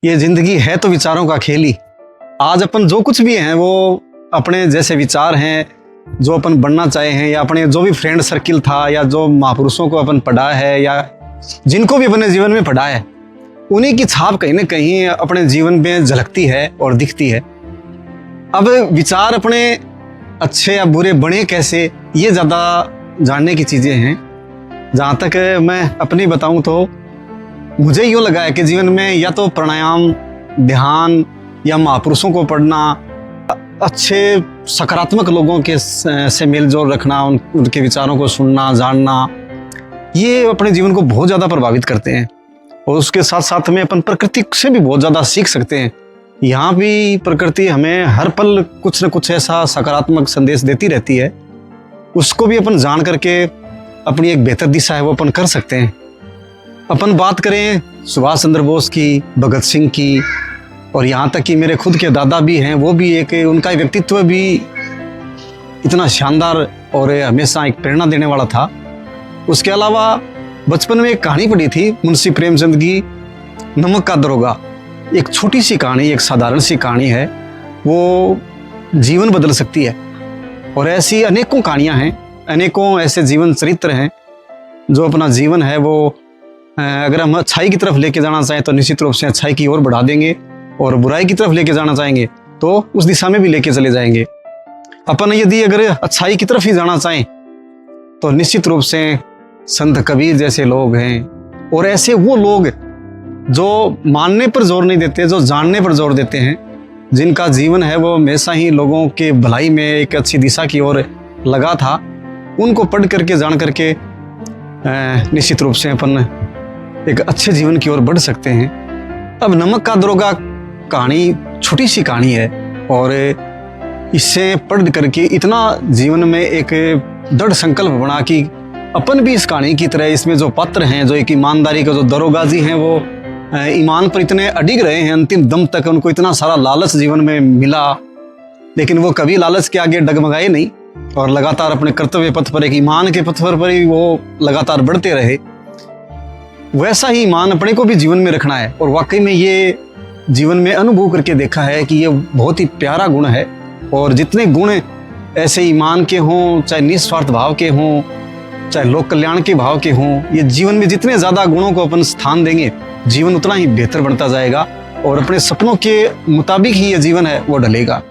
ये जिंदगी है तो विचारों का खेल ही। आज अपन जो कुछ भी हैं वो अपने जैसे विचार हैं, जो अपन बनना चाहे हैं, या अपने जो भी फ्रेंड सर्किल था, या जो महापुरुषों को अपन पढ़ा है, या जिनको भी अपने जीवन में पढ़ा है, उन्हीं की छाप कहीं ना कहीं अपने जीवन में झलकती है और दिखती है। अब विचार अपने अच्छे या बुरे बने कैसे, ये ज़्यादा जानने की चीज़ें हैं। जहाँ तक मैं अपनी बताऊँ तो मुझे यूँ लगा है कि जीवन में या तो प्राणायाम, ध्यान, या महापुरुषों को पढ़ना, अच्छे सकारात्मक लोगों के से मेल जोल रखना, उनके विचारों को सुनना, जानना, ये अपने जीवन को बहुत ज़्यादा प्रभावित करते हैं। और उसके साथ साथ में अपन प्रकृति से भी बहुत ज़्यादा सीख सकते हैं। यहाँ भी प्रकृति हमें हर पल कुछ न कुछ ऐसा सकारात्मक संदेश देती रहती है। उसको भी अपन जान करके अपनी एक बेहतर दिशा है वो अपन कर सकते हैं। अपन बात करें सुभाष चंद्र बोस की, भगत सिंह की, और यहाँ तक कि मेरे खुद के दादा भी हैं, वो भी एक उनका व्यक्तित्व भी इतना शानदार और हमेशा एक प्रेरणा देने वाला था। उसके अलावा बचपन में एक कहानी पढ़ी थी मुंशी प्रेमचंद की, नमक का दरोगा। एक छोटी सी कहानी, एक साधारण सी कहानी है, वो जीवन बदल सकती है। और ऐसी अनेकों कहानियाँ हैं, अनेकों ऐसे जीवन चरित्र हैं जो अपना जीवन है वो अगर हम अच्छाई की तरफ लेके जाना चाहें तो निश्चित रूप से अच्छाई की ओर बढ़ा देंगे, और बुराई की तरफ लेके जाना चाहेंगे तो उस दिशा में भी लेके चले जाएंगे। अपन यदि अगर अच्छाई की तरफ ही जाना चाहें तो निश्चित रूप से संत कबीर जैसे लोग हैं, और ऐसे वो लोग जो मानने पर जोर नहीं देते, जो जानने पर जोर देते हैं, जिनका जीवन है वो हमेशा ही लोगों के भलाई में एक अच्छी दिशा की ओर लगा था, उनको पढ़ करके जान करके निश्चित रूप से अपन एक अच्छे जीवन की ओर बढ़ सकते हैं। अब नमक का दरोगा कहानी छोटी सी कहानी है, और इससे पढ़ करके इतना जीवन में एक दृढ़ संकल्प बना कि अपन भी इस कहानी की तरह इसमें जो पात्र हैं, जो एक ईमानदारी का जो दरोगा जी हैं, वो ईमान पर इतने अडिग रहे हैं अंतिम दम तक। उनको इतना सारा लालच जीवन में मिला, लेकिन वो कभी लालच के आगे डगमगाए नहीं, और लगातार अपने कर्तव्य पथ पर, एक ईमान के पथ पर ही वो लगातार बढ़ते रहे। वैसा ही ईमान अपने को भी जीवन में रखना है। और वाकई में ये जीवन में अनुभव करके देखा है कि ये बहुत ही प्यारा गुण है। और जितने गुण ऐसे ईमान के हों, चाहे निस्वार्थ भाव के हों, चाहे लोक कल्याण के भाव के हों, ये जीवन में जितने ज़्यादा गुणों को अपन स्थान देंगे, जीवन उतना ही बेहतर बनता जाएगा, और अपने सपनों के मुताबिक ही ये जीवन है वो ढलेगा।